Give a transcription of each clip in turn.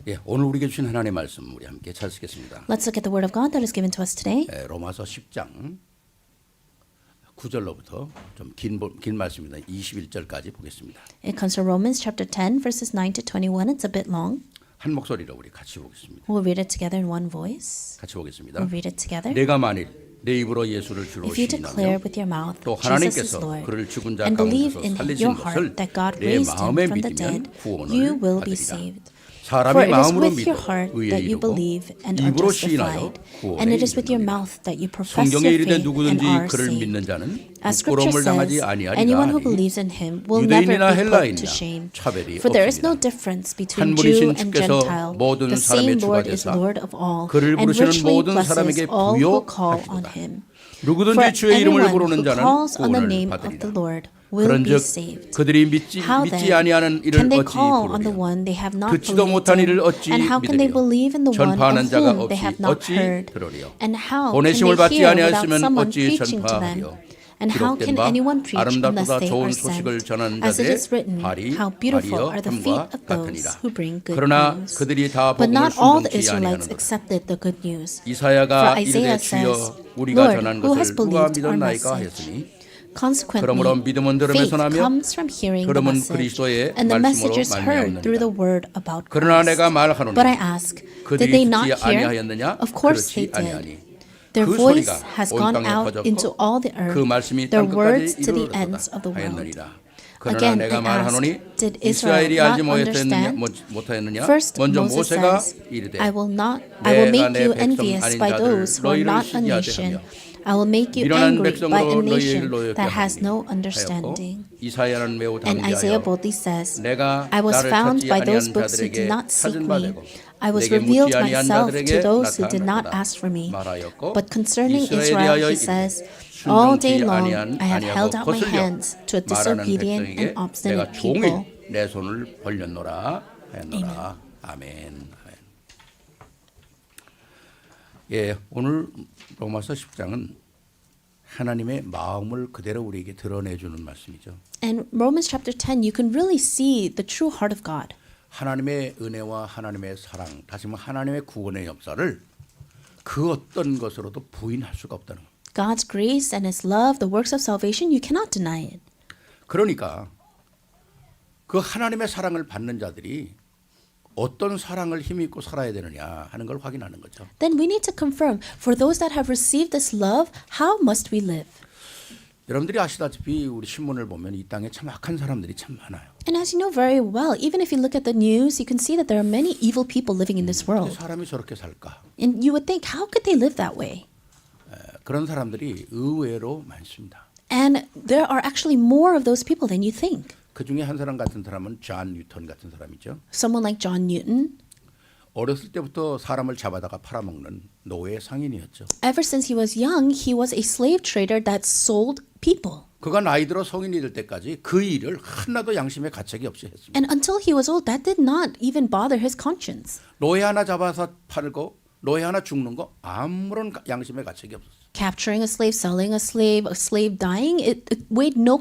예, 오늘 우리에게 주신 하나님의 말씀 우리 함께 찾으시겠습니다. Let's look at the word of God that is given to us today. 로마서 10장 9절로부터 좀 긴 말씀입니다. 21절까지 보겠습니다. It comes from Romans chapter 10 verses 9 to 21. It's a bit long. 한 목소리로 우리 같이 보겠습니다. We'll read it together in one voice. 같이 보겠습니다. We'll read it together. 내가 만일 내 입으로 예수를 주로 If you declare 시인하며 with your mouth 또 Jesus is 하나님께서 Lord 그를 죽은 자 and believe 가운데서 in 살리신 your 것을 heart that God 내 raised him 마음에 from the 믿으면 dead, 구원을 you will be 받으리라. saved. 사람이 For it is 마음으로 with 믿어 your heart 의에 that you 이르고 believe and are 입으로 시인하여 justified, 구원에 and it is with your 이르느니라. mouth that you profess 성경에 your 이르되 faith and 누구든지 are 그를 saved. 믿는 자는 As Scripture 부끄러움을 당하지 says, 아니하리라 anyone who 하니 believes in him will never 유대인이나 be put 헬라인이나 to shame. 차별이 For there is no 없습니다. difference between 한 Jew 분이신 and 주께서 Gentile. 모든 The 사람의 same 주가 Lord is 되사 Lord of all, 그를 and 부르시는 richly 모든 사람에게 blesses all who call 부여하시도다. on him. 누구든지 For 주의 이름을 anyone 부르는 who 자는 calls on the 구원을 name of the 받으리라. Lord will be 그런즉 saved. 그들이 믿지 How 아니하는 then 이를 can they 어찌 call on the 부르리요? one they have not 듣지도 believed 못한 이를 in? 어찌 And how can they 믿으리요? believe in the one 전파하는 of 자가 whom they 없이 have not 어찌 heard? 들으리요? And how can 보내심을 they 받지 hear without 아니하였으면 someone 어찌 preaching to 전파하리요? them? And how 기록된 can 바 anyone preach unless 아름답고다 they 좋은 are 소식을 sent? 전하는 As it 자들의 is written, 발이 how beautiful 발이여 are the feet 탐과 of 같으니라. those who bring good 그러나 news. 그들이 다 But 복음을 not all the 순종치 Israelites 아니하느니라. accepted the good news. For 이사야가 이르되 Isaiah 주여 says, 우리가 Lord, 전한 who has 것을 누가 believed our 믿었나이까 message? 했으니 Consequently, 그러므로 믿음은 들음에서 faith 나며 comes from hearing the 들음은 message, 그리스도의 and the 말씀으로 message is heard through the word about 그러나 Christ. 내가 말하노니 But I ask, did 그들이 they not 듣지 hear? 아니하였느냐? Of course 그렇지 they did. 아니하니 Their 그 voice 소리가 has 온 gone 땅에 out 퍼졌고 into all the 그 earth, 말씀이 their 땅 words 끝까지 to the ends of the 이르렀도다 world. 하였느니라. 그러나 Again, 내가 I 말하노니 ask, did Israel 이스라엘이 not 알지 understand? 못하였느냐? First, 먼저 Moses 모세가 says, 이르되 I will 내가 make 내 you 백성 envious 아닌 by 자들을 those who are 너희를 not a 시기하게 nation. 하며 I will make you 미련한 angry by a 백성으로 너희를 nation 노엽게 that has 하리니 no 하였고 understanding. 이사야는 매우 And Isaiah 담대하여 boldly says, 내가 I was 나를 found 찾지 by those 아니한 books who 자들에게 did not seek 찾은 me. 바 되고 I was 내게 revealed 묻지 아니한 myself to 자들에게 those who did not 나타났다 ask for me. 말하였고 But concerning 이스라엘에 Israel, 대하여 he 이르되 says, All day 순종치 long 아니한 I have held out my 거슬려 hands to a 말하는 disobedient 백성에게 and 내가 obstinate 종일 people. 내 손을 벌렸노라 하였노라. 아멘. 예, 오늘 로마서 10장은 하나님의 마음을 그대로 우리에게 드러내주는 말씀이죠. And Romans chapter 10, you can really see the true heart of God. 하나님의 은혜와 하나님의 사랑, 다시 말하면 하나님의 구원의 역사를 그 어떤 것으로도 부인할 수가 없다는 겁니다. God's grace and His love, the works of salvation, you cannot deny it. 그러니까 그 하나님의 사랑을 받는 자들이 어떤 사랑을 힘입고 살아야 되느냐 하는 걸 확인하는 거죠. Then we need to confirm, for those that have received this love, how must we live? 여러분들이 아시다시피 우리 신문을 보면 이 땅에 참 악한 사람들이 참 많아요. And as you know very well, even if you look at the news, you can see that there are many evil people living in this 근데 world. 사람이 저렇게 살까? And you would think, how could they live that way? 그런 사람들이 의외로 많습니다. And there are actually more of those people than you think. 그 중에 한 사람 같은 사람은 존 뉴턴 같은 사람이죠. Someone like John Newton, 어렸을 때부터 사람을 잡아다가 팔아먹는 노예 상인이었죠. ever since he was young, he was a slave trader that sold people. 그가 나이 들어 성인이 될 때까지 그 일을 하나도 양심에 가책이 없이 했습니다. And until he was old, that did not even bother his conscience. 노예 하나 잡아서 팔고 노예 하나 죽는 거 아무런 양심에 가책이 없었어요. Capturing a slave, selling a slave dying, it weighed no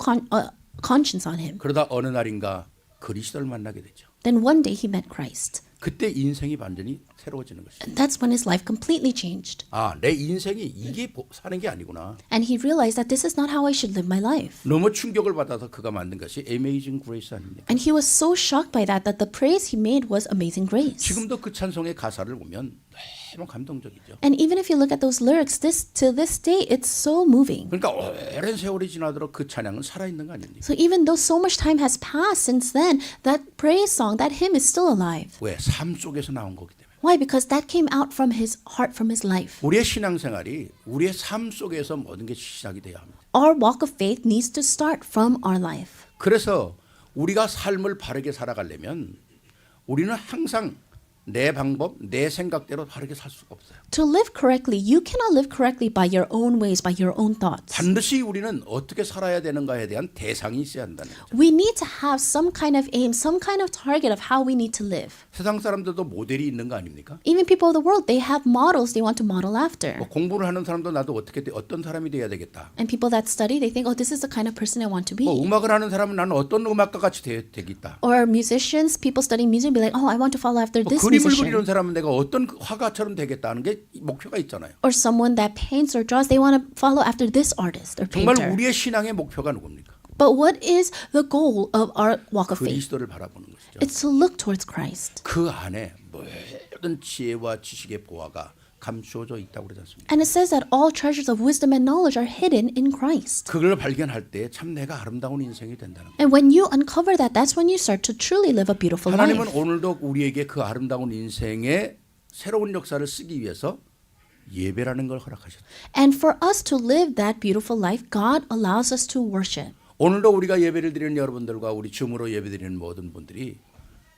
conscience on him. 그러다 어느 날인가 그리스도를 만나게 되죠. Then one day he met Christ. 그때 인생이 완전히 새로워지는 것이죠. And that's when his life completely changed. 아, 내 인생이 이게 사는 게 아니구나. And he realized that this is not how I should live my life. 너무 충격을 받아서 그가 만든 것이 Amazing Grace 아닙니까? And he was so shocked by that the praise he made was Amazing Grace. 지금도 그 찬송의 가사를 보면 너무 감동적이죠. And even if you look at those lyrics, to this day, it's so moving. 그러니까 오랜 세월이 지나도록 그 찬양은 살아있는 거 아닙니까? So even though so much time has passed since then, that praise song, that hymn is still alive. 왜? 삶 속에서 나온 거기 때문에. Why? Because that came out from his heart, from his life. 우리의 신앙생활이 우리의 삶 속에서 모든 게 시작이 돼야 합니다. Our walk of faith needs to start from our life. 그래서 우리가 삶을 바르게 살아가려면 우리는 항상 내 방법, 내 생각대로 바르게 살 수가 없어요. To live correctly, you cannot live correctly by your own ways, by your own thoughts. 반드시 우리는 어떻게 살아야 되는가에 대한 대상이 있어야 한다는 거죠. We need to have some kind of aim, some kind of target of how we need to live. 세상 사람들도 모델이 있는 거 아닙니까? Even people of the world, they have models they want to model after. 뭐 공부를 하는 사람도 나도 어떤 사람이 돼야 되겠다. And people that study, they think, oh, this is the kind of person I want to be. 뭐 음악을 하는 사람은 나는 어떤 음악가 같이 되겠다. Or musicians, people studying music, be like, oh, I want to follow after this 그림을 musician. 그리는 사람은 내가 어떤 화가처럼 되겠다는 게 목표가 있잖아요. Or someone that paints or draws, they want to follow after this artist or 정말 painter. 우리의 신앙의 목표가 누굽니까? But what is the goal of our walk of faith? 그리스도를 바라보는 것이죠. It's to look towards Christ. 그 안에 모든 지혜와 지식의 보화가 감추어져 있다고 그러지 않습니까? And it says that all treasures of wisdom and knowledge are hidden in Christ. 그걸 발견할 때 참 내가 아름다운 인생이 된다는 거예요. And when you uncover that, that's when you start to truly live a beautiful 하나님은 life. 오늘도 우리에게 그 아름다운 인생의 새로운 역사를 쓰기 위해서 예배라는 걸 허락하셨어요. And for us to live that beautiful life, God allows us to worship. 오늘도 우리가 예배를 드리는 여러분들과 우리 줌으로 예배드리는 모든 분들이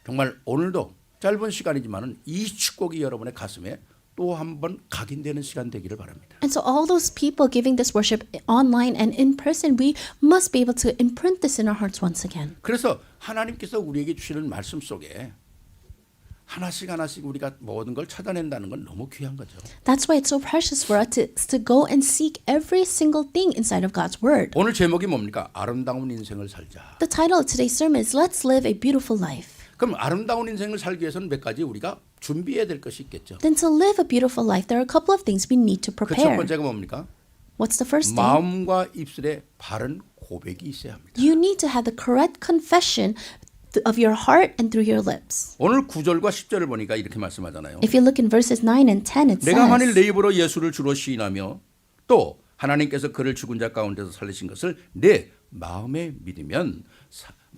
정말 오늘도 짧은 시간이지만은 이 축복이 여러분의 가슴에 또 한 번 각인되는 시간 되기를 바랍니다. And so all those people giving this worship online and in person, we must be able to imprint this in our hearts once again. 그래서 하나님께서 우리에게 주시는 말씀 속에 하나씩 하나씩 우리가 모든 걸 찾아낸다는 건 너무 귀한 거죠. That's why it's so precious for us to go and seek every single thing inside of God's word. 오늘 제목이 뭡니까? 아름다운 인생을 살자. The title of today's sermon is Let's Live a Beautiful Life. 그럼 아름다운 인생을 살기 위해서는 몇 가지 우리가 준비해야 될 것이 있겠죠. Then to live a beautiful life, there are a couple of things we need to 그 첫 prepare. 번째가 뭡니까? What's the first thing? 마음과 입술에 바른 고백이 있어야 합니다. You need to have the correct confession of your heart and through your lips. 오늘 9절과 10절을 보니까 이렇게 말씀하잖아요. If you look in verses 9 and 10, it 내가 만일 says, 내 입으로 예수를 주로 시인하며 또 하나님께서 그를 죽은 자 가운데서 살리신 것을 내 마음에 믿으면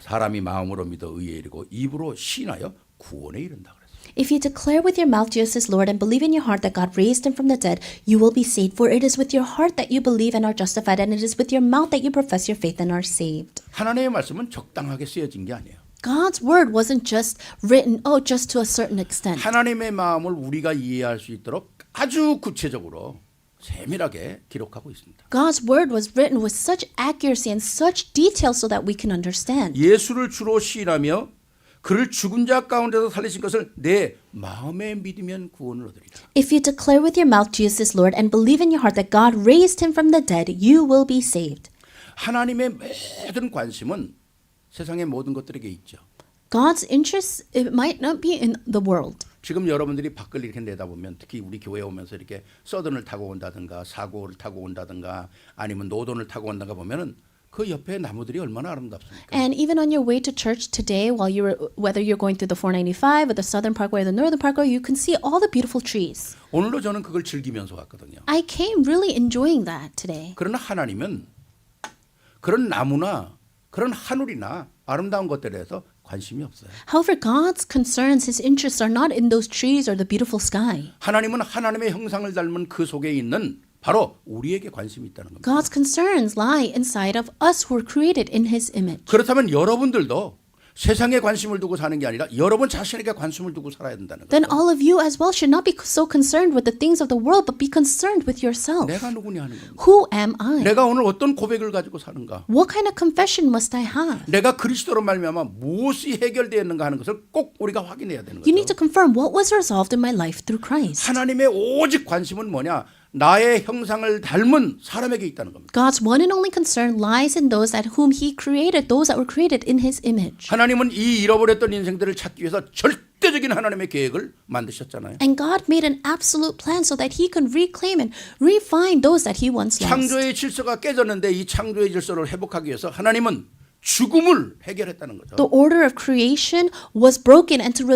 사람이 마음으로 믿어 의에 이르고 입으로 시인하여 구원에 이른다 그랬어요. If you declare with your mouth Jesus is Lord and believe in your heart that God raised him from the dead, you will be saved. For it is with your heart that you believe and are justified, and it is with your mouth that you profess your faith and are saved. 하나님의 말씀은 적당하게 쓰여진 게 아니에요. God's word wasn't just written, just to a certain extent. 하나님의 마음을 우리가 이해할 수 있도록 아주 구체적으로 세밀하게 기록하고 있습니다. God's word was written with such accuracy and such detail so that we can understand. 예수를 주로 시인하며 그를 죽은 자 가운데서 살리신 것을 내 마음에 믿으면 구원을 얻으리라. If you declare with your mouth Jesus is Lord and believe in your heart that God raised him from the dead, you will be saved. 하나님의 모든 관심은 세상의 모든 것들에게 있죠. God's interest, it might not be in the world. 지금 여러분들이 밖을 이렇게 내다보면 특히 우리 교회에 오면서 이렇게 서든을 타고 온다든가 사고를 타고 온다든가 아니면 노돈을 타고 온다든가 보면은 그 옆에 나무들이 얼마나 아름답습니까? And even on your way to church today, whether you're going through the 495 or the Southern Parkway or the Northern Parkway, you can see all the beautiful trees. 오늘도 저는 그걸 즐기면서 왔거든요. I came really enjoying that today. 그러나 하나님은 그런 나무나 그런 하늘이나 아름다운 것들에 대해서 관심이 없어요. However, God's concerns, his interests are not in those trees or the beautiful sky. 하나님은 하나님의 형상을 닮은 그 속에 있는 바로 우리에게 관심이 있다는 겁니다. God's concerns lie inside of us who were created in his image. 그렇다면 여러분들도 세상에 관심을 두고 사는 게 아니라 여러분 자신에게 관심을 두고 살아야 된다는 Then 거죠. all of you as well should not be so concerned with the things of the world, but be concerned with yourself. 내가 누구냐 하는 겁니다. Who am I? 내가 오늘 어떤 고백을 가지고 사는가? What kind of confession must I have? 내가 그리스도로 말미암아 무엇이 해결되었는가 하는 것을 꼭 우리가 확인해야 되는 You need 거죠. to confirm what was resolved in my life through Christ. 하나님의 오직 관심은 뭐냐? 나의 형상을 닮은 사람에게 있다는 겁니다. God's one and only concern lies in those that whom he created, those that were created in his image. 하나님은 이 잃어버렸던 인생들을 찾기 위해서 절대적인 하나님의 계획을 만드셨잖아요. And God made an absolute plan so that he can reclaim and refine those that he once lost. 창조의 질서가 깨졌는데 이 창조의 질서를 회복하기 위해서 하나님은 죽음을 해결했다는 거죠. The order of creation was broken, and to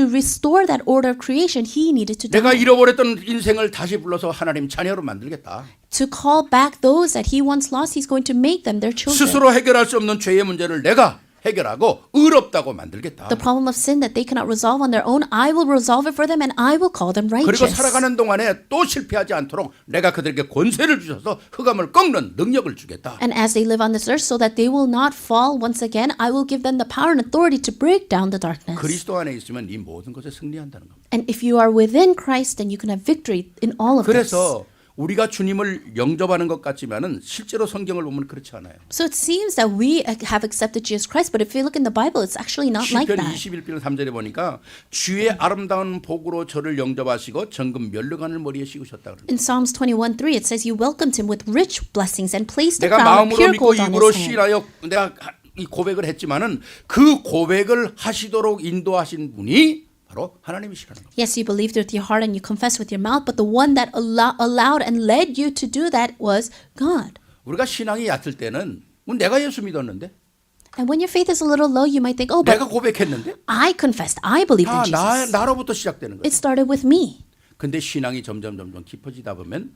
restore that order of creation, he needed to 내가 die. 잃어버렸던 인생을 다시 불러서 하나님 자녀로 만들겠다. To call back those that he once lost, he's going to make them their children. 스스로 해결할 수 없는 죄의 문제를 내가 해결하고 의롭다고 만들겠다. The problem of sin that they cannot resolve on their own, I will resolve it for them and I will call them 그리고 righteous. 살아가는 동안에 또 실패하지 않도록 내가 그들에게 권세를 주셔서 흑암을 꺾는 능력을 주겠다. And as they live on this earth so that they will not fall once again, I will give them the power and authority to break down the darkness. 그리스도 안에 있으면 이 모든 것에 승리한다는 겁니다. And if you are within Christ, then you can have victory in all of this. 그래서 우리가 주님을 영접하는 것 같지만은 실제로 성경을 보면 그렇지 않아요. So it seems that we have accepted Jesus Christ, but if you look in the Bible, it's actually not like 시편 that. 21편 3절에 보니까 주의 아름다운 복으로 저를 영접하시고 정금 면류관을 머리에 씌우셨다 그럽니다. In Psalms 21:3, it says, "You welcomed him with rich blessings and placed a 내가 crown of 마음으로 pure 믿고 gold on 입으로 his head." 시인하여 내가 이 고백을 했지만은 그 고백을 하시도록 인도하신 분이 바로 하나님이 싫어하는 겁니다. Yes, you believed with your heart and you confessed with your mouth, but the one that allowed and led you to do that was God. 우리가 신앙이 얕을 때는 내가 예수 믿었는데, And when your faith is a little low, you might think, oh, but 내가 고백했는데, I confessed, I believed in 다 Jesus. 나로부터 시작되는 거예요. It started with me. 근데 신앙이 점점 깊어지다 보면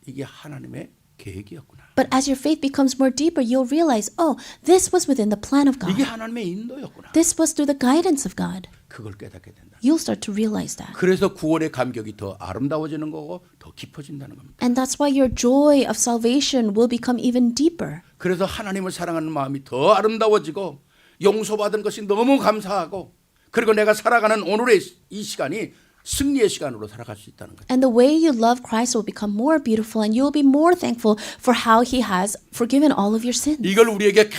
이게 하나님의 계획이었구나. But as your faith becomes more deeper, you'll realize, oh, this was within the plan of 이게 God. 하나님의 인도였구나. This was through the guidance of God. 그걸 깨닫게 된다. You'll start to realize that. 그래서 구원의 감격이 더 아름다워지는 거고 더 깊어진다는 겁니다. And that's why your joy of salvation will become even deeper. 그래서 하나님을 사랑하는 마음이 더 아름다워지고 용서받은 것이 너무 감사하고 그리고 내가 살아가는 오늘의 이 시간이 승리의 시간으로 살아갈 수 있다는 거죠. And the way you love Christ will become more beautiful and you'll be more thankful for how He has forgiven all of your sins. 이걸 우리에게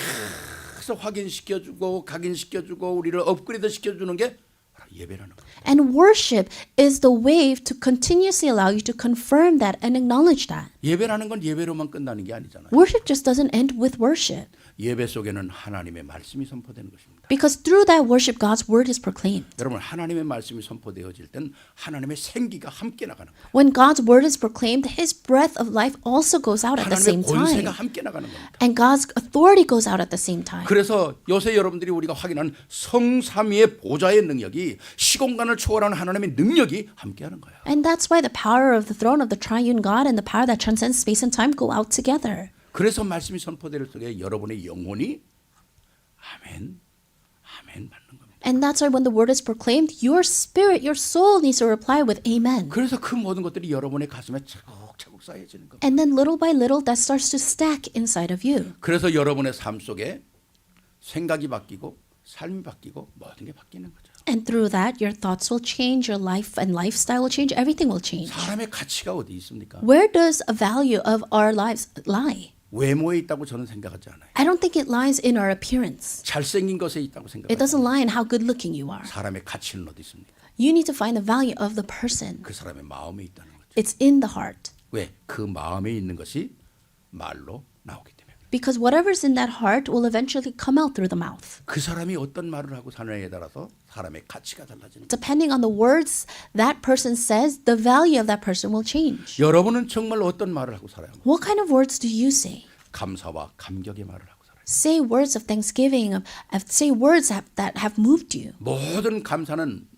계속 확인시켜주고 각인시켜주고 우리를 업그레이드 시켜주는 게 바로 예배라는 거예요. And worship is the way to continuously allow you to confirm that and acknowledge that. 예배라는 건 예배로만 끝나는 게 아니잖아요. Worship just doesn't end with worship. 예배 속에는 하나님의 말씀이 선포되는 것입니다. Because through that worship, God's word is proclaimed. 여러분 하나님의 말씀이 선포되어질 땐 하나님의 생기가 함께 나가는 거예요. When God's word is proclaimed, His breath of life also goes out at the 하나님의 same 권세가 time. 함께 나가는 겁니다. And God's authority goes out at the same time. 그래서 요새 여러분들이 우리가 확인한 성삼위의 보좌의 능력이 시공간을 초월하는 하나님의 능력이 함께하는 거예요. And that's why the power of the throne of the triune God and the power that transcends space and time go out together. 그래서 말씀이 선포될 속에 여러분의 영혼이 아멘, 아멘 받는 겁니다. And that's why when the word is proclaimed, your spirit, your soul needs to reply with amen. 그래서 그 모든 것들이 여러분의 가슴에 차곡차곡 쌓여지는 겁니다. And then little by little, that starts to stack inside of you. 그래서 여러분의 삶 속에 생각이 바뀌고 삶이 바뀌고 모든 게 바뀌는 거죠. And through that, your thoughts will change, your life and lifestyle will change, everything will change. 사람의 가치가 어디 있습니까? Where does a value of our lives lie? 외모에 있다고 저는 생각하지 않아요. I don't think it lies in our appearance. 잘생긴 것에 있다고 It 생각하지 doesn't 않아요. lie in how good looking you are. 사람의 가치는 어디 있습니까? You need to find the value of the person. 그 사람의 마음에 있다는 거죠. It's in the heart. 왜? 그 마음에 있는 것이 말로 나오기 때문에. Because whatever's in that heart will eventually come out through the mouth. 그 사람이 어떤 말을 하고 사느냐에 따라서 사람의 가치가 달라지는 거예요. Depending on the words that person says, the value of that person will change. 여러분은 정말 어떤 말을 하고 살아요? What kind of words do you say? 감사와 감격의 말을 하고 살아요. Say words of thanksgiving, say words that have moved you. 모든 감사는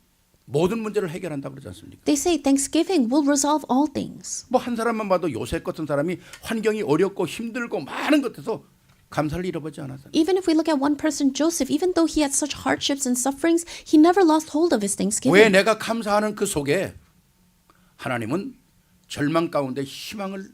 모든 문제를 해결한다고 그러지 않습니까? They say thanksgiving will resolve all things. 뭐 한 사람만 봐도 요셉 같은 사람이 환경이 어렵고 힘들고 많은 것에서 감사를 잃어버리지 않았어요. Even if we look at one person, Joseph, even though he had such hardships and sufferings, he never lost hold of his 왜 thanksgiving. 내가 감사하는 그 속에 하나님은 절망 가운데 희망을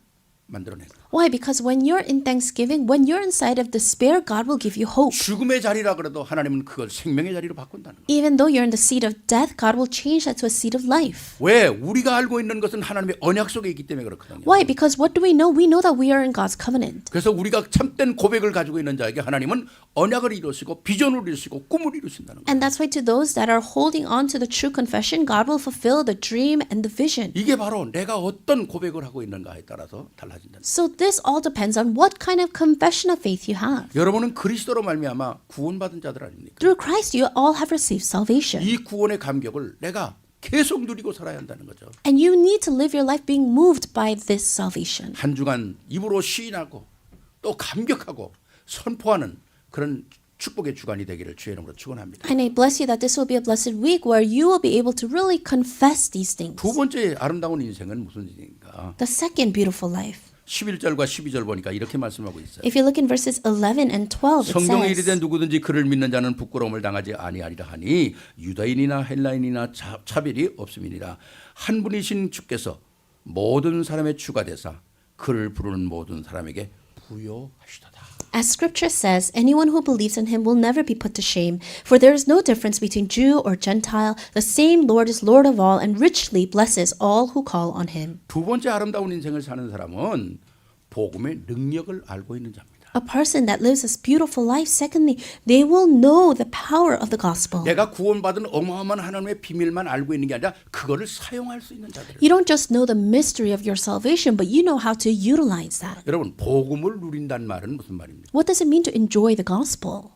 만들어내요. Why? Because when you're in thanksgiving, when you're inside of despair, God will give you hope. 죽음의 자리라 그래도 하나님은 그걸 생명의 자리로 바꾼다는 거예요. Even though you're in the seat of death, God will change that to a seat of life. 왜? 우리가 알고 있는 것은 하나님의 언약 속에 있기 때문에 그렇거든요. Why? Because what do we know? We know that we are in God's covenant. 그래서 우리가 참된 고백을 가지고 있는 자에게 하나님은 언약을 이루시고 비전을 이루시고 꿈을 이루신다는 거예요. And that's why to those that are holding on to the true confession, God will fulfill the dream and the vision. 이게 바로 내가 어떤 고백을 하고 있는가에 따라서 달라진다는 거예요. So this all depends on what kind of confession of faith you have. 여러분은 그리스도로 말미암아 구원받은 자들 아닙니까? Through Christ, you all have received salvation. 이 구원의 감격을 내가 계속 누리고 살아야 한다는 거죠. And you need to live your life being moved by this salvation. 한 주간 입으로 시인하고 또 감격하고 선포하는 그런 축복의 주간이 되기를 주의 이름으로 축원합니다. And I bless you that this will be a blessed week where you will be able to really confess these things. 두 번째 아름다운 인생은 무슨 인생인가? The second beautiful life. 11절과 12절 보니까 이렇게 말씀하고 있어요. If you look in verses 11 and 12, it 성경에 이르되 says, 누구든지 그를 믿는 자는 부끄러움을 당하지 아니하리라 하니 유다인이나 헬라인이나 차별이 없음이니라. 한 분이신 주께서 모든 사람의 주가 되사 그를 부르는 모든 사람에게 부요하시도다. as scripture says, anyone who believes in him will never be put to shame. For there is no difference between Jew or Gentile. The same Lord is Lord of all and richly blesses all who call on him. 두 번째 아름다운 인생을 사는 사람은 복음의 능력을 알고 있는 자입니다. A person that lives this beautiful life, secondly, they will know the power of the gospel. 내가 구원받은 어마어마한 하나님의 비밀만 알고 있는 게 아니라 그거를 사용할 수 있는 자들. You don't just know the mystery of your salvation, but you know how to utilize that. 여러분 복음을 누린다는 말은 무슨 말입니까? What does it mean to enjoy the gospel?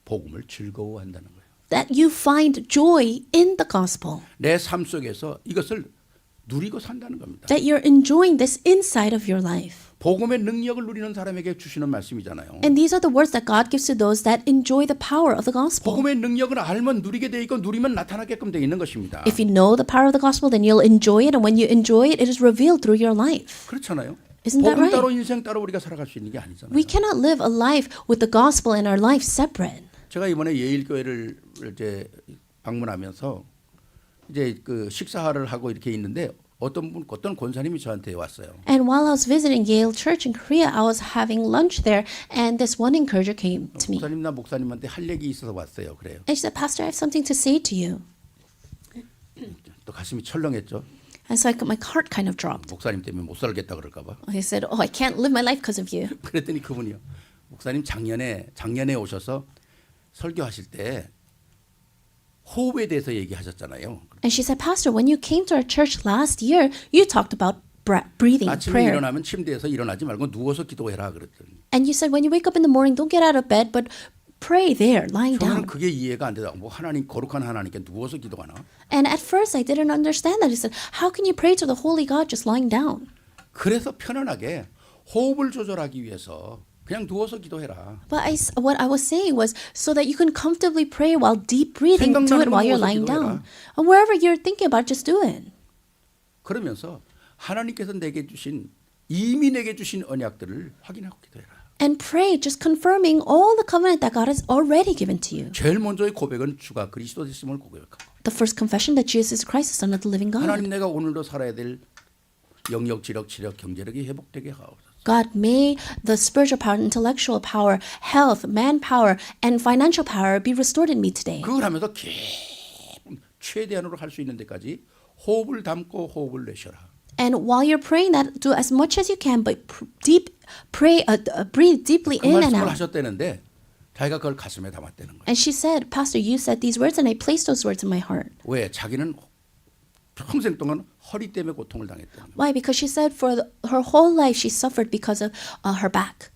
복음을 즐거워한다는 거예요. that you find joy in the gospel, 내 삶 속에서 이것을 누리고 산다는 겁니다. that you're enjoying this inside of your life. 복음의 능력을 누리는 사람에게 주시는 말씀이잖아요. And these are the words that God gives to those that enjoy the power of the gospel. 복음의 능력을 알면 누리게 돼 있고 누리면 나타나게끔 돼 있는 것입니다. If you know the power of the gospel, then you'll enjoy it, and when you enjoy it, it is revealed through your life. 그렇잖아요. Isn't that 복음 right? 따로 인생 따로 우리가 살아갈 수 있는 게 아니잖아요. We cannot live a life with the gospel and our life separate. 제가 이번에 예일 교회를 이제 방문하면서 이제 그 식사를 하고 이렇게 있는데 어떤 권사님이 저한테 왔어요. And while I was visiting Yale Church in Korea, I was having lunch there, and this one encourager came to me. 목사님 나 목사님한테 할 얘기 있어서 왔어요. 그래요. And she said, Pastor, I have something to say to you. 또 가슴이 철렁했죠. And so my heart kind of dropped. 목사님 때문에 못 살겠다 그럴까 봐. I said, oh, I can't live my life because of you. 그랬더니 그분이요. 목사님 작년에 오셔서 설교하실 때 호흡에 대해서 얘기하셨잖아요. And she said, Pastor, when you came to our church last year, you talked about breathing, 아침에 prayer. 일어나면 침대에서 일어나지 말고 누워서 기도해라 그랬더니 And you said, when you wake up in the morning, don't get out of bed, but pray there, lying 저는 down. 그게 이해가 안 되더라고. 뭐 하나님 거룩한 하나님께 누워서 기도하나? And at first, I didn't understand that. I said, how can you pray to the holy God just lying down? 그래서 편안하게 호흡을 조절하기 위해서 그냥 누워서 기도해라. But what I was saying was so that you can comfortably pray while deep breathing, do it while you're lying down. And wherever you're thinking about, just do it. 그러면서 하나님께서 내게 주신 이미 내게 주신 언약들을 확인하고 기도해라. And pray, just confirming all the covenant that God has already given to you. 제일 먼저의 고백은 주가 그리스도 되심을 고백하고 The first confession that Jesus is Christ, the Son of the living God. 하나님 내가 오늘도 살아야 될 영역, 지력, 체력, 경제력이 회복되게 하옵소서. God, may the spiritual power, intellectual power, health, manpower, and financial power be restored in me today. 그걸 하면서 깊은 최대한으로 할 수 있는 데까지 호흡을 담고 호흡을 내쉬어라. And while you're praying that, do as much as you can, but breathe deeply 그 in and 말씀을 out. 하셨다는데 자기가 그걸 가슴에 담았다는 거예요. And she said, Pastor, you said these words, and I placed those words in my heart. 왜? 자기는 평생 동안 허리 때문에 고통을 당했다는 거예요. Why? Because she said her whole life she suffered because of her back.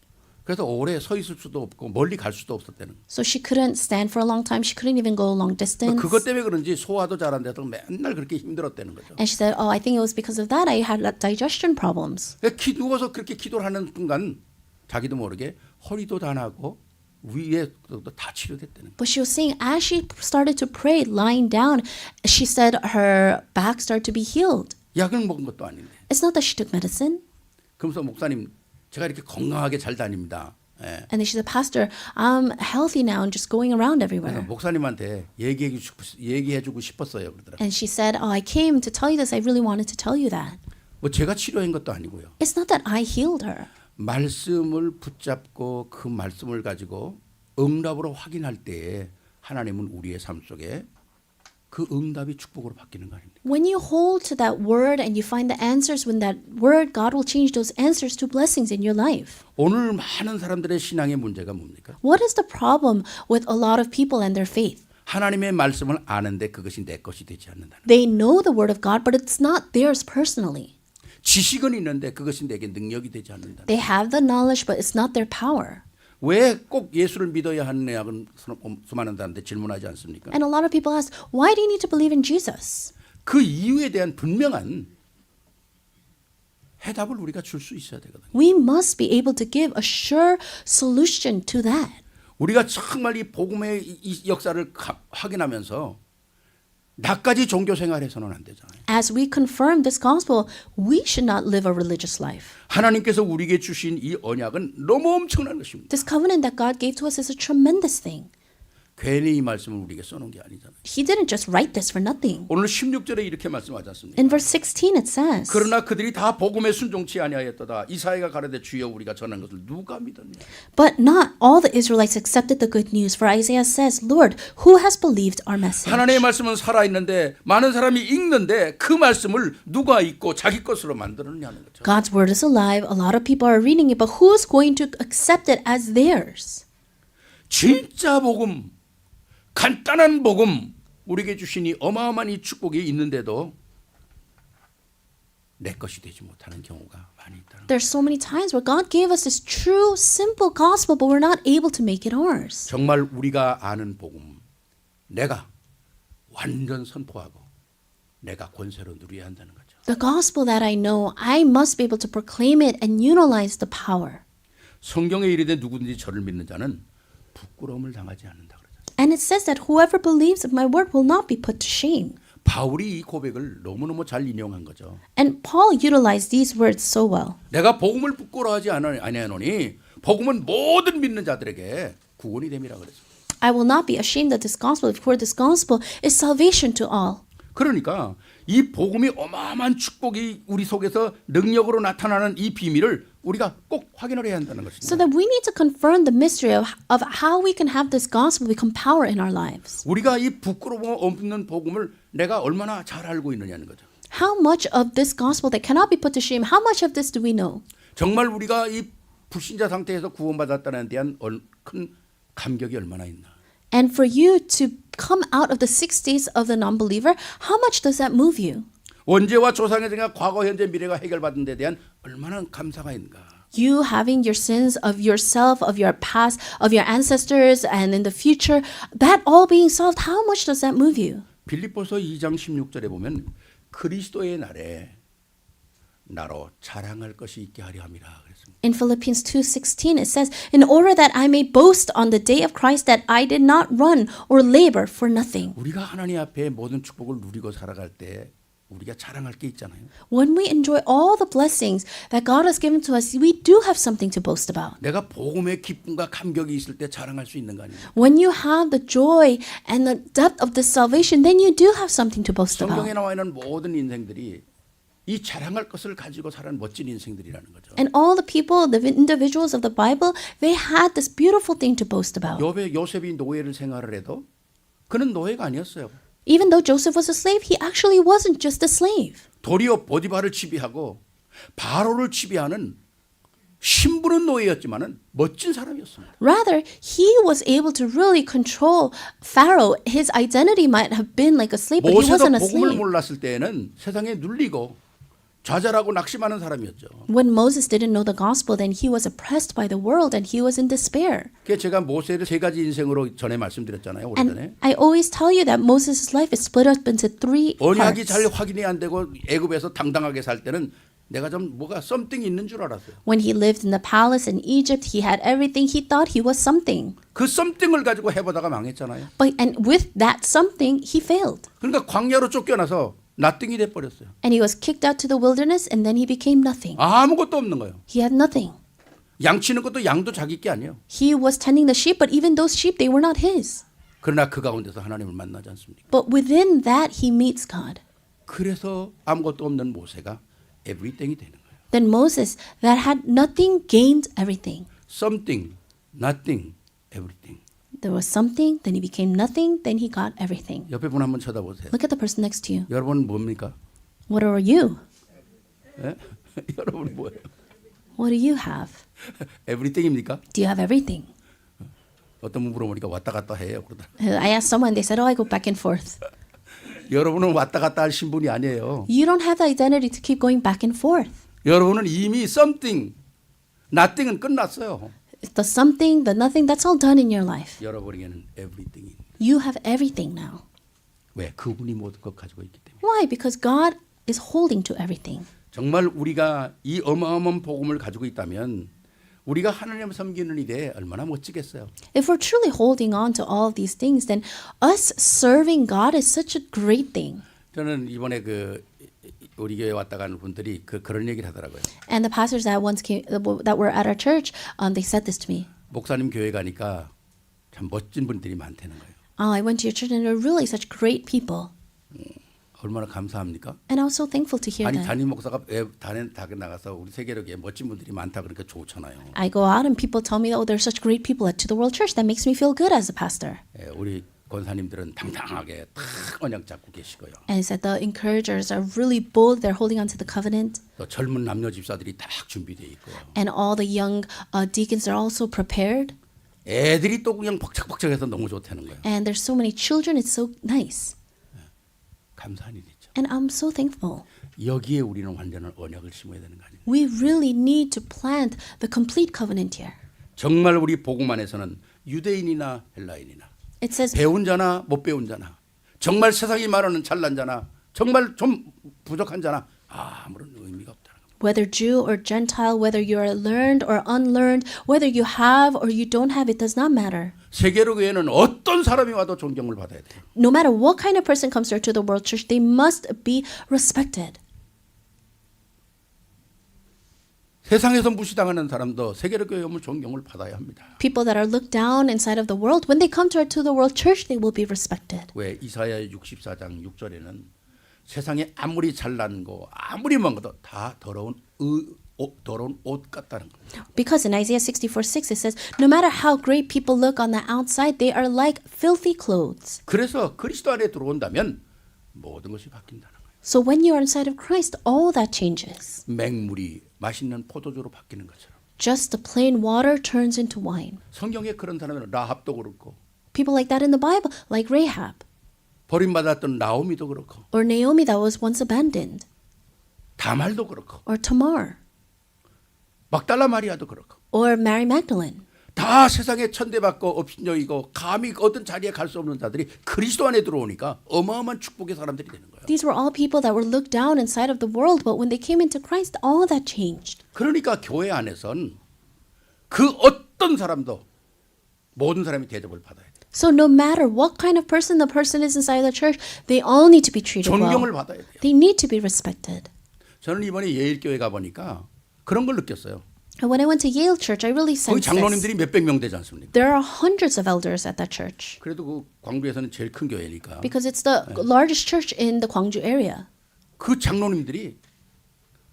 그래서 오래 서 있을 수도 없고 멀리 갈 수도 없었다는 거예요. So she couldn't stand for a long time. She couldn't even go a long distance. 그것 때문에 그런지 소화도 잘 안 돼서 맨날 그렇게 힘들었다는 거죠. And she said, oh, I think it was because of that I had digestion problems. 누워서 그렇게 기도를 하는 순간 자기도 모르게 허리도 다 나고 위에도 다 치료됐다는 거예요. But she was saying as she started to pray lying down, she said her back started to be healed. 약을 먹은 것도 아닌데. It's not that she took medicine. 그러면서 목사님 제가 이렇게 건강하게 잘 다닙니다. 예. And then she said, Pastor, I'm healthy now and just going around 그래서 everywhere. 목사님한테 얘기해주고 싶었어요. 그러더라고요. And she said, oh, I came to tell you this. I really wanted to tell you that. 뭐 제가 치료한 것도 아니고요. It's not that I healed her. 말씀을 붙잡고 그 말씀을 가지고 응답으로 확인할 때에 하나님은 우리의 삶 속에 그 응답이 축복으로 바뀌는 거 아닙니까? When you hold to that word and you find the answers when that word, God will change those answers to blessings in your life. 오늘 많은 사람들의 신앙의 문제가 뭡니까? What is the problem with a lot of people and their faith? 하나님의 말씀을 아는데 그것이 내 것이 되지 않는다는 거예요. They know the word of God, but it's not theirs personally. 지식은 있는데 그것이 내게 능력이 되지 않는다는 거예요. They have the knowledge, but it's not their power. 왜 꼭 예수를 믿어야 하느냐는 수많은 사람들 질문하지 않습니까? And a lot of people ask, why do you need to believe in Jesus? 그 이유에 대한 분명한 해답을 우리가 줄 수 있어야 되거든요. We must be able to give a sure solution to that. 우리가 정말 이 복음의 이 역사를 확인하면서 나까지 종교 생활해서는 안 되잖아요. As we confirm this gospel, we should not live a religious life. 하나님께서 우리에게 주신 이 언약은 너무 엄청난 것입니다. This covenant that God gave to us is a tremendous thing. 괜히 이 말씀을 우리에게 써놓은 게 아니잖아요. He didn't just write this for nothing. 오늘 16절에 이렇게 말씀하지 않습니까? In verse 16 it says, 그러나 그들이 다 복음에 순종치 아니하였도다. 이사야가 가라되 주여 우리가 전한 것을 누가 믿었냐? But not all the Israelites accepted the good news, for Isaiah says, Lord, who has believed our message? 하나님의 말씀은 살아있는데 많은 사람이 읽는데 그 말씀을 누가 읽고 자기 것으로 만들었냐는 거죠. God's word is alive. A lot of people are reading it, but who's going to accept it as theirs? 진짜 복음, 간단한 복음, 우리에게 주신 이 어마어마한 이 축복이 있는데도 내 것이 되지 못하는 경우가 많이 있다는 거예요. There's so many times where God gave us this true, simple gospel, but we're not able to make it ours. 정말 우리가 아는 복음, 내가 완전 선포하고 내가 권세로 누려야 한다는 거죠. The gospel that I know, I must be able to proclaim it and utilize the power. 성경에 이르되 누구든지 저를 믿는 자는 부끄러움을 당하지 않는다 그러죠. And it says that whoever believes in my word will not be put to shame. 바울이 이 고백을 너무너무 잘 인용한 거죠. And Paul utilized these words so well. 내가 복음을 부끄러워하지 아니하노니 복음은 모든 믿는 자들에게 구원이 됨이라 그랬어요. I will not be ashamed of this gospel, for this gospel is salvation to all. 그러니까 이 복음이 어마어마한 축복이 우리 속에서 능력으로 나타나는 이 비밀을 우리가 꼭 확인을 해야 한다는 So 것입니다. that we need to confirm the mystery of how we can have this gospel become power in our lives. 우리가 이 부끄러움 없는 복음을 내가 얼마나 잘 알고 있느냐는 거죠. How much of this gospel that cannot be put to shame, how much of this do we know? 정말 우리가 이 불신자 상태에서 구원받았다는 데 대한 큰 감격이 얼마나 있나. And for you to come out of the 6 days of the non-believer, how much does that move you? 원죄와 조상의 죄가 과거, 현재, 미래가 해결받은 데 대한 얼마나 감사가 있는가. You having your sins of yourself, of your past, of your ancestors, and in the future, that all being solved, how much does that move you? 빌립보서 2장 16절에 보면 그리스도의 날에 나로 자랑할 것이 있게 하려 함이라 그랬습니다. In Philippians 2:16 it says, "In order that I may boast on the day of Christ that I did not run or labor for nothing." 우리가 하나님 앞에 모든 축복을 누리고 살아갈 때 우리가 자랑할 게 있잖아요. When we enjoy all the blessings that God has given to us, we do have something to boast about. 내가 복음의 기쁨과 감격이 있을 때 자랑할 수 있는 거 아니에요. When you have the joy and the depth of this salvation, then you do have something to boast 성경에 about. 나와 있는 모든 인생들이 이 자랑할 것을 가지고 사는 멋진 인생들이라는 거죠. And all the people, the individuals of the Bible, they had this beautiful thing to boast about. 요셉이 노예를 생활을 해도 그는 노예가 아니었어요. Even though Joseph was a slave, he actually wasn't just a slave. 도리어 보디바를 지배하고 바로를 지배하는 신부는 노예였지만은 멋진 사람이었습니다. Rather, he was able to really control Pharaoh. His identity might have been like a slave, but he 모세도 wasn't a 복음을 slave. 몰랐을 때에는 세상에 눌리고 좌절하고 낙심하는 사람이었죠. When Moses didn't know the gospel, then he was oppressed by the world and he was in despair. 그래서 제가 모세를 세 가지 인생으로 전에 말씀드렸잖아요. 오래전에. And I always tell you that Moses' life is split up into 3 언약이 parts. 잘 확인이 안 되고 애굽에서 당당하게 살 때는 내가 좀 뭐가 something 있는 줄 알았어요. When he lived in the palace in Egypt, he had everything. He thought he was something. 그 something을 가지고 해보다가 망했잖아요. And with that something, he failed. 그러니까 광야로 쫓겨나서 nothing이 돼 버렸어요. And he was kicked out to the wilderness and then he became nothing. 아무것도 없는 거예요. He had nothing. 양 치는 것도 양도 자기 게 아니에요. He was tending the sheep, but even those sheep, they were not his. 그러나 그 가운데서 하나님을 만나지 않습니까? But within that, he meets God. 그래서 아무것도 없는 모세가 everything이 되는 거예요. Then Moses, that had nothing, gained everything. Something, nothing, everything. There was something, then he became nothing, then he got everything. 옆에 분 한번 쳐다보세요. Look at the person next to you. 여러분 뭡니까? What are you? 예? 여러분 뭐예요? What do you have? everything입니까? Do you have everything? 어떤 분 물어보니까 왔다 갔다 해요. 그러더라. I asked someone, they said, oh, I go back and forth. 여러분은 왔다 갔다 할 신분이 아니에요. You don't have the identity to keep going back and forth. 여러분은 이미 something, nothing은 끝났어요. The something, the nothing, that's all done in your life. 여러분에게는 everything이. You have everything now. 왜? 그분이 모든 것 가지고 있기 때문에. Why? Because God is holding to everything. 정말 우리가 이 어마어마한 복음을 가지고 있다면 우리가 하나님을 섬기는 일에 얼마나 멋지겠어요. If we're truly holding on to all of these things, then us serving God is such a great thing. 저는 이번에 그 우리 교회 왔다 가는 분들이 그런 얘기를 하더라고요. And the pastors that once came, that were at our church, they said this to me. 목사님 교회 가니까 참 멋진 분들이 많다는 거예요. Oh, I went to your church and they're really such great people. 얼마나 감사합니까? And I was so thankful to hear 아니 that. 담임 목사가 단에 나가서 우리 세계력에 멋진 분들이 많다 그러니까 좋잖아요. I go out and people tell me, oh, there's such great people at To the World Church. That makes me feel good as a pastor. 예, 우리 권사님들은 당당하게 탁 언약 잡고 계시고요. And he said the encouragers are really bold. They're holding on to the covenant. 또 젊은 남녀 집사들이 딱 준비되어 있고요. And all the young deacons are also prepared. 애들이 또 그냥 벅적벅적해서 너무 좋다는 거예요. And there's so many children. It's so nice. 감사한 일이죠. And I'm so thankful. 여기에 우리는 완전한 언약을 심어야 되는 거 아니에요. We really need to plant the complete covenant here. 정말 우리 복음 안에서는 유대인이나 헬라인이나 It says, 배운 자나 못 배운 자나, 정말 세상이 말하는 잘난 자나, 정말 좀 부족한 자나 아무런 의미가 없다는 겁니다. whether Jew or Gentile, whether you are learned or unlearned, whether you have or you don't have, it does not matter. 세계로 교회는 어떤 사람이 와도 존경을 받아야 돼요. No matter what kind of person comes there to the world church, they must be respected. 세상에서 무시당하는 사람도 세계로 교회 오면 존경을 받아야 합니다. People that are looked down inside of the world, when they come to the world church, they will be respected. 왜 이사야 64장 6절에는 세상에 아무리 잘난 거 아무리 먼 것도 다 더러운 옷 같다는 겁니다. Because in Isaiah 64:6 it says, no matter how great people look on the outside, they are like filthy clothes. 그래서 그리스도 안에 들어온다면 모든 것이 바뀐다는 거예요. So when you are inside of Christ, all that changes. 맹물이 맛있는 포도주로 바뀌는 것처럼. Just the plain water turns into wine. 성경에 그런 사람은 라합도 그렇고 People like that in the Bible, like Rahab 버림받았던 나오미도 그렇고 or Naomi that was once abandoned, 다말도 그렇고 or Tamar 막달라 마리아도 그렇고 or Mary Magdalene. 다 세상에 천대받고 업신여이고 감히 어떤 자리에 갈 수 없는 자들이 그리스도 안에 들어오니까 어마어마한 축복의 사람들이 되는 거예요. These were all people that were looked down inside of the world, but when they came into Christ, all that changed. 그러니까 교회 안에선 그 어떤 사람도 모든 사람이 대접을 받아야 돼요. So no matter what kind of person the person is inside the church, they all need to be treated 존경을 well. 받아야 돼요. They need to be respected. 저는 이번에 예일교회 가보니까 그런 걸 느꼈어요. And when I went to Yale Church, I really 거기 sensed this. 장로님들이 몇백 명 되지 않습니까? There are hundreds of elders at that church 그래도 그 광주에서는 제일 큰 교회니까 because it's the largest church in the Gwangju area. 그 장로님들이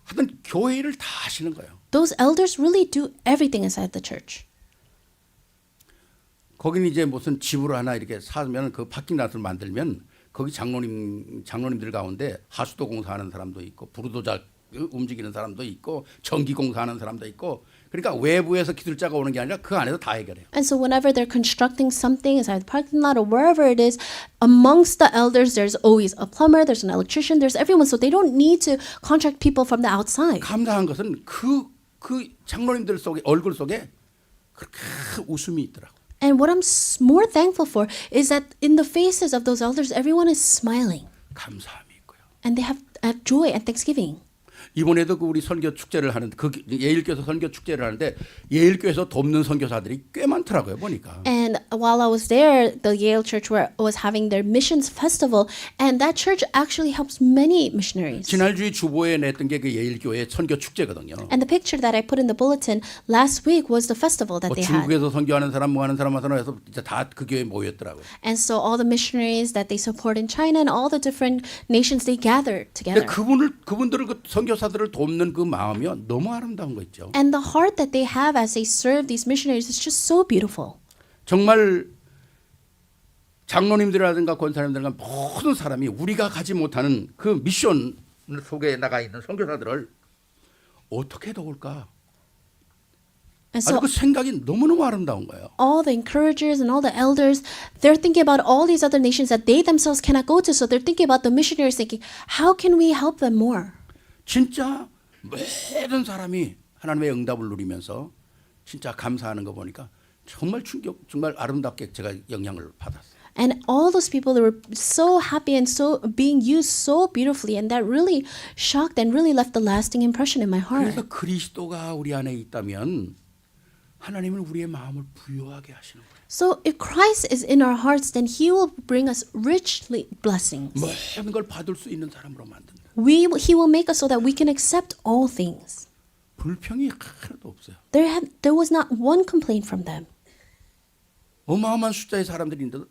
하여튼 교회 일을 다 하시는 거예요. Those elders really do everything inside the church. 거기는 이제 무슨 집을 하나 이렇게 사면 그 파킹랏을 만들면 거기 장로님들 가운데 하수도 공사하는 사람도 있고 부르도자 움직이는 사람도 있고 전기 공사하는 사람도 있고 그러니까 외부에서 기술자가 오는 게 아니라 그 안에서 다 해결해요. And so whenever they're constructing something inside the parking lot or wherever it is, amongst the elders, there's always a plumber, there's an electrician, there's everyone. So they don't need to contract people from the outside. 감사한 것은 그 장로님들 속에 얼굴 속에 그렇게 웃음이 있더라고. And what I'm more thankful for is that in the faces of those elders, everyone is smiling 감사함이 있고요. and they have joy and thanksgiving. 이번에도 그 우리 선교 축제를 하는 그 예일교에서 선교 축제를 하는데 예일교에서 돕는 선교사들이 꽤 많더라고요 보니까. And while I was there, the Yale Church was having their missions festival, and that church actually helps many missionaries. 지난주에 주보에 냈던 게 그 예일교회 선교 축제거든요. And the picture that I put in the bulletin last week was the festival that 뭐 they had. 중국에서 선교하는 사람 뭐 하는 사람 해서 진짜 다 그 교회에 모였더라고요. And so all the missionaries that they support in China and all the different nations, they gathered 근데 together. 그분들을 그 선교사들을 돕는 그 마음이 너무 아름다운 거 있죠. And the heart that they have as they serve these missionaries is just so beautiful. 정말 장로님들이라든가 권사님들과 모든 사람이 우리가 가지 못하는 그 미션 속에 나가 있는 선교사들을 어떻게 도울까? And 아주 so 그 생각이 너무너무 아름다운 거예요. all the encouragers and all the elders, they're thinking about all these other nations that they themselves cannot go to. So they're thinking about the missionaries, thinking, how can we help them more? 진짜 모든 사람이 하나님의 응답을 누리면서 진짜 감사하는 거 보니까 정말 정말 아름답게 제가 영향을 받았어요. And all those people, they were so happy and so being used so beautifully, and that really shocked and really left a lasting impression in my heart. 그래서 그리스도가 우리 안에 있다면 하나님은 우리의 마음을 부유하게 하시는 거예요. So if Christ is in our hearts, then He will bring us richly blessings. 모든 걸 받을 수 있는 사람으로 만든다. He will make us so that we can accept all things. 불평이 하나도 없어요. There was not one complaint from them. 어마어마한 숫자의 사람들인데도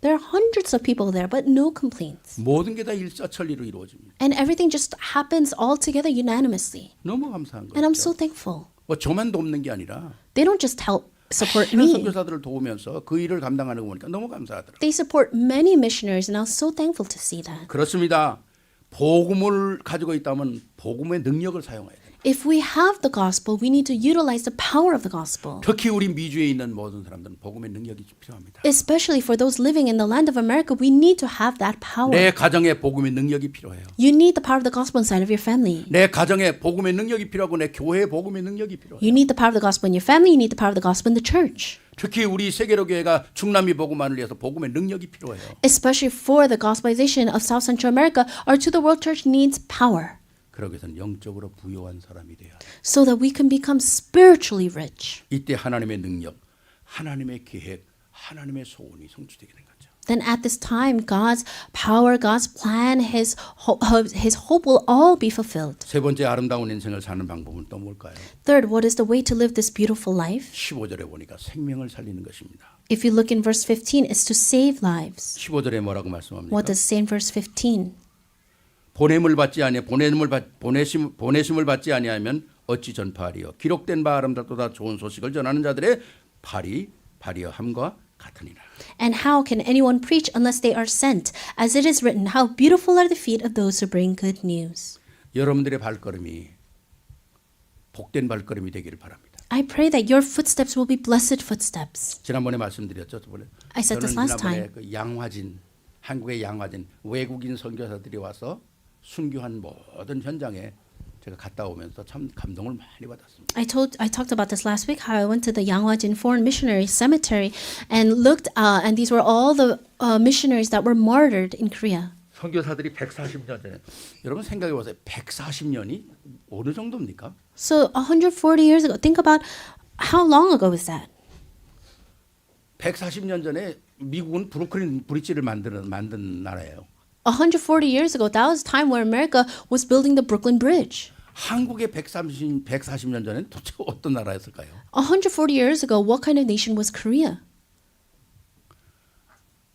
There are hundreds of people there, but no complaints. 모든 게 다 일사천리로 이루어집니다. And everything just happens all together unanimously. 너무 감사한 And I'm so 거죠. thankful. 뭐 저만 돕는 게 아니라 They don't just help support 많은 me. 선교사들을 도우면서 그 일을 감당하는 거 보니까 너무 감사하더라고요. They support many missionaries, and I was so thankful to see that. 그렇습니다. 복음을 가지고 있다면 복음의 능력을 사용해야 돼요. If we have the gospel, we need to utilize the power of the gospel. 특히 우리 미주에 있는 모든 사람들은 복음의 능력이 필요합니다. Especially for those living in the land of America, we need to have that power. 내 가정에 복음의 능력이 필요해요. You need the power of the gospel inside of your family. 내 가정에 복음의 능력이 필요하고 내 교회에 복음의 능력이 필요해요. You need the power of the gospel in your family. You need the power of the gospel in the church. 특히 우리 세계로 교회가 중남미 복음만을 위해서 복음의 능력이 필요해요. especially for the gospelization of South Central America, our To the World Church needs power 그러기 위해서는 영적으로 부요한 사람이 돼야 돼. so that we can become spiritually rich. 이때 하나님의 능력, 하나님의 계획, 하나님의 소원이 성취되게 된 거죠. Then at this time, God's power, God's plan, His hope will all be fulfilled. 세 번째 아름다운 인생을 사는 방법은 또 뭘까요? Third, what is the way to live this beautiful life? 15절에 보니까 생명을 살리는 것입니다. If you look in verse 15, it's to save lives. 15절에 뭐라고 말씀합니까? What does it say in verse 15? 보냄을 보내심을 받지 아니하면 어찌 전파하리요? 기록된 바 아름답도다 좋은 소식을 전하는 자들의 발이여 함과 같으니라. And how can anyone preach unless they are sent? As it is written, how beautiful are the feet of those who bring good news. 여러분들의 발걸음이 복된 발걸음이 되기를 바랍니다. I pray that your footsteps will be blessed footsteps. 지난번에 말씀드렸죠. 저번에 I said this 저는 last 지난번에 time. 그 양화진 한국의 양화진 외국인 선교사들이 와서 순교한 모든 현장에 제가 갔다 오면서 참 감동을 많이 받았습니다. I talked about this last week. How I went to the Yanghwa-jin Foreign Missionary Cemetery and looked, and these were all the missionaries that were martyred in Korea. 선교사들이 140년 전에 여러분 생각해 보세요. 140년이 어느 정도입니까? So 140 years ago, think about how long ago is that? 140년 전에 미국은 브루클린 브릿지를 만든 나라예요. 140 years ago, that was a time where America was building the Brooklyn Bridge. 한국의 140년 전에는 도대체 어떤 나라였을까요? 140 years ago, what kind of nation was Korea?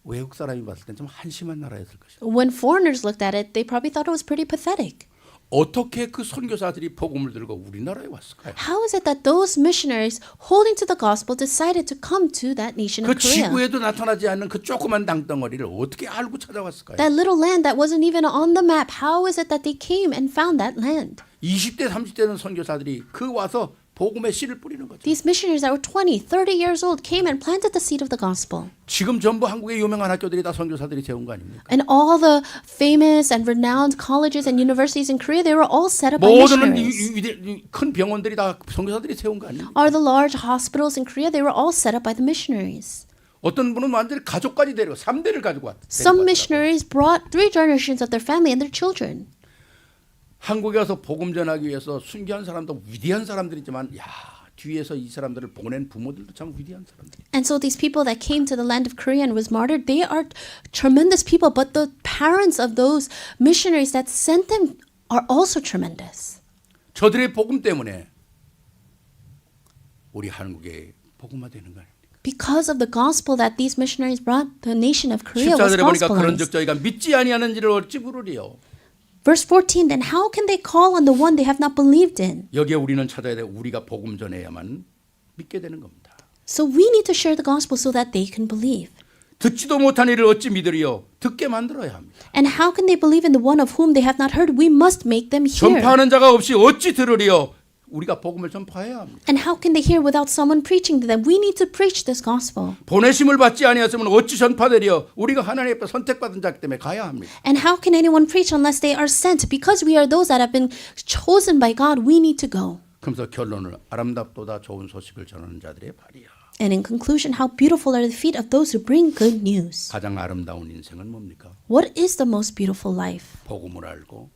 외국 사람이 봤을 땐 좀 한심한 나라였을 것이다. When foreigners looked at it, they probably thought it was pretty pathetic. 어떻게 그 선교사들이 복음을 들고 우리나라에 왔을까요? How is it that those missionaries holding to the gospel decided to come to that nation 그 of Korea? 지구에도 나타나지 않는 그 조그만 땅덩어리를 어떻게 알고 찾아왔을까요? That little land that wasn't even on the map, how is it that they came and found that land? 20대 30대는 선교사들이 그 와서 복음의 씨를 뿌리는 거죠. These missionaries that were 20, 30 years old came and planted the seed of the gospel. 지금 전부 한국의 유명한 학교들이 다 선교사들이 세운 거 아닙니까? And all the famous and renowned colleges and universities in Korea, they were all set up by 모든 missionaries. 큰 병원들이 다 선교사들이 세운 거 아닙니까? All the large hospitals in Korea, they were all set up by the missionaries. 어떤 분은 완전히 가족까지 데리고 3대를 가지고 왔어요. Some missionaries brought 3 generations of their family and their children. 한국에 와서 복음 전하기 위해서 순교한 사람도 위대한 사람들이지만 야 뒤에서 이 사람들을 보낸 부모들도 참 위대한 사람들. And so these people that came to the land of Korea and was martyred, they are tremendous people, but the parents of those missionaries that sent them are also tremendous. 저들의 복음 때문에 우리 한국에 복음화되는 거 아닙니까? Because of the gospel that these missionaries brought, the nation of Korea was 14절에 보니까 그런즉 gospelized. 저희가 믿지 아니하는지를 어찌 부르리요. Verse 14, then how can they call on the one they have not believed in? 여기에 우리는 찾아야 돼. 우리가 복음 전해야만 믿게 되는 겁니다. So we need to share the gospel so that they can believe. 듣지도 못한 이를 어찌 믿으리요. 듣게 만들어야 합니다. And how can they believe in the one of whom they have not heard? We must make them hear. 전파하는 자가 없이 어찌 들으리요. 우리가 복음을 전파해야 합니다. And how can they hear without someone preaching to them? We need to preach this gospel. 보내심을 받지 아니하였으면 어찌 전파되리요. 우리가 하나님 앞에 선택받은 자기 때문에 가야 합니다. And how can anyone preach unless they are sent? Because we are those that have been chosen by God, we need to go. 그러면서 결론을 아름답도다 좋은 소식을 전하는 자들의 발이야. And in conclusion, how beautiful are the feet of those who bring good news. 가장 아름다운 인생은 뭡니까? What is the most beautiful life? 복음을 알고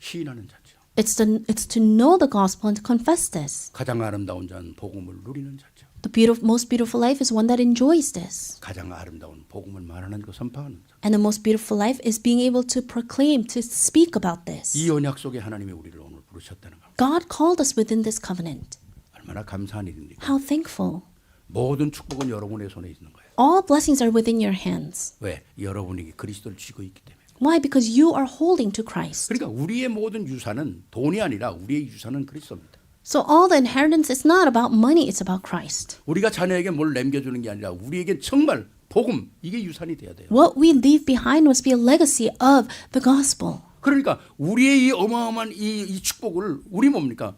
시인하는 자죠. It's to know the gospel and to confess this. 가장 아름다운 자는 복음을 누리는 자죠. The most beautiful life is one that enjoys this. 가장 아름다운 복음을 말하는 거 선포하는 자. And the most beautiful life is being able to proclaim, to speak about this. 이 언약 속에 하나님이 우리를 오늘 부르셨다는 겁니다. God called us within this covenant. 얼마나 감사한 일입니까? How thankful. 모든 축복은 여러분의 손에 있는 거예요. All blessings are within your hands. 왜? 여러분이 그리스도를 쥐고 있기 때문에. Why? Because you are holding to Christ. 그러니까 우리의 모든 유산은 돈이 아니라 우리의 유산은 그리스도입니다. So all the inheritance is not about money, it's about Christ. 우리가 자녀에게 뭘 남겨주는 게 아니라 우리에게 정말 복음 이게 유산이 돼야 돼요. What we leave behind must be a legacy of the gospel. 그러니까 우리의 이 어마어마한 이 축복을 우리 뭡니까?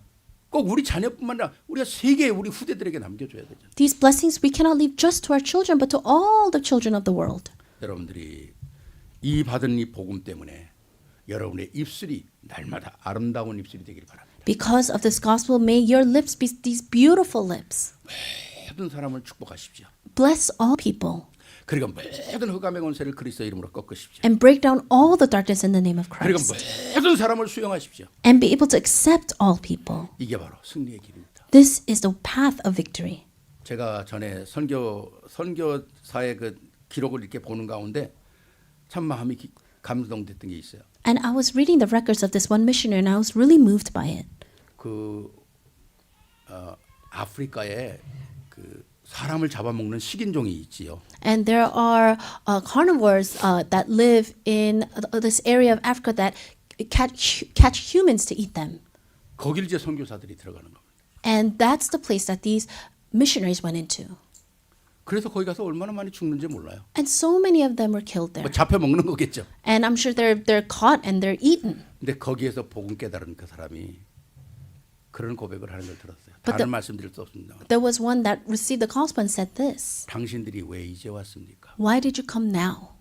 꼭 우리 자녀뿐만 아니라 우리가 세계 우리 후대들에게 남겨줘야 되죠. These blessings we cannot leave just to our children, but to all the children of the world. 여러분들이 이 받은 이 복음 때문에 여러분의 입술이 날마다 아름다운 입술이 되길 바랍니다. Because of this gospel, may your lips be these beautiful lips. 모든 사람을 축복하십시오. Bless all people 그리고 모든 흑암의 권세를 그리스도 이름으로 꺾으십시오. and break down all the darkness in the name of 그리고 Christ 모든 사람을 수용하십시오. and be able to accept all people. 이게 바로 승리의 길입니다. This is the path of victory. 제가 전에 선교사의 그 기록을 이렇게 보는 가운데 참 마음이 감동됐던 게 있어요. And I was reading the records of this one missionary and I was really moved by it. 아프리카에 그 사람을 잡아먹는 식인종이 있지요. And there are carnivores that live in this area of Africa that catch humans to eat them. 거길 이제 선교사들이 들어가는 겁니다. And that's the place that these missionaries went into. 그래서 거기 가서 얼마나 많이 죽는지 몰라요. And so many of them were killed there. 뭐 잡혀 먹는 거겠죠. And I'm sure they're caught and they're eaten. 근데 거기에서 복음 깨달은 그 사람이 그런 고백을 하는 걸 들었어요. But 다른 말씀드릴 수 없습니다. There was one that received the gospel and said this. 당신들이 왜 이제 왔습니까? Why did you come now?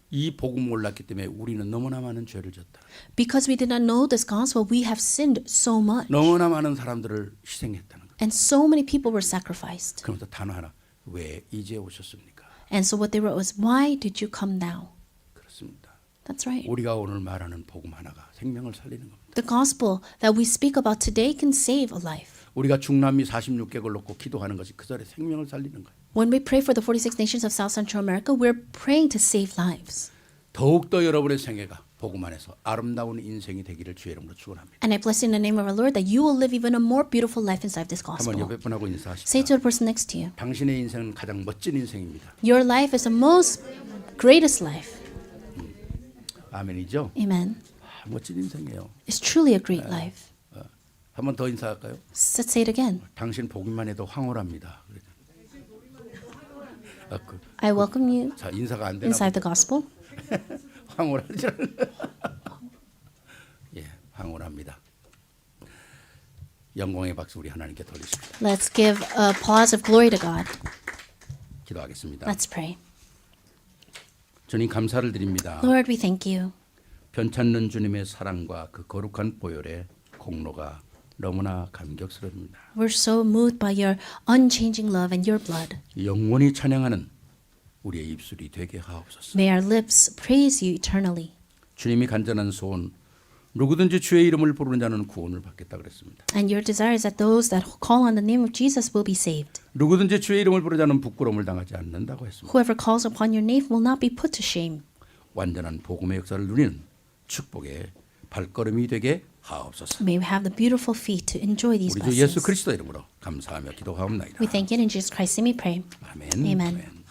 이 복음 몰랐기 때문에 우리는 너무나 많은 죄를 졌다. Because we did not know this gospel, we have sinned so much. 너무나 많은 사람들을 희생했다는 거. And so many people were sacrificed. 그러면서 단어 하나, 왜 이제 오셨습니까? And so what they wrote was, why did you come now? 그렇습니다. That's right. 우리가 오늘 말하는 복음 하나가 생명을 살리는 겁니다. The gospel that we speak about today can save a life. 우리가 중남미 46개국을 놓고 기도하는 것이 그 자리에 생명을 살리는 거예요. When we pray for the 46 nations of South Central America, we're praying to save lives. 더욱더 여러분의 생애가 복음 안에서 아름다운 인생이 되기를 주의 이름으로 축원합니다. And I bless in the name of our Lord that you will live even a more beautiful life inside this 한번 gospel. 옆에 분하고 Say 인사하십시오. to the person next to you, 당신의 인생은 가장 멋진 인생입니다. your life is the most greatest life. 아멘이죠? Amen. 멋진 인생이에요. It's truly a great life. 한번 더 인사할까요? Let's say it again. 당신 보기만 해도 황홀합니다. I welcome you 자, 인사가 안 되나 inside the gospel. 황홀하지 않아요. 예, 황홀합니다. 영광의 박수 우리 하나님께 돌리십니다. Let's give applause of glory to God. 기도하겠습니다. Let's pray. 주님 감사를 드립니다. Lord, we thank you. 편찮는 주님의 사랑과 그 거룩한 보혈의 공로가 너무나 감격스럽습니다. We're so moved by your unchanging love and your blood. 영원히 찬양하는 우리의 입술이 되게 하옵소서. May our lips praise you eternally. 주님이 간절한 소원 누구든지 주의 이름을 부르는 자는 구원을 받겠다 그랬습니다. And your desire is that those that call on the name of Jesus will be saved. 누구든지 주의 이름을 부르는 자는 부끄러움을 당하지 않는다고 했습니다. Whoever calls upon your name will not be put to shame. 완전한 복음의 역사를 누리는 축복의 발걸음이 되게 하옵소서. May we have the beautiful feet to enjoy these 우리 주 예수 blessings. 그리스도 이름으로 감사하며 기도하옵나이다. We thank you in Jesus Christ's name we pray. 아멘. Amen. 아멘.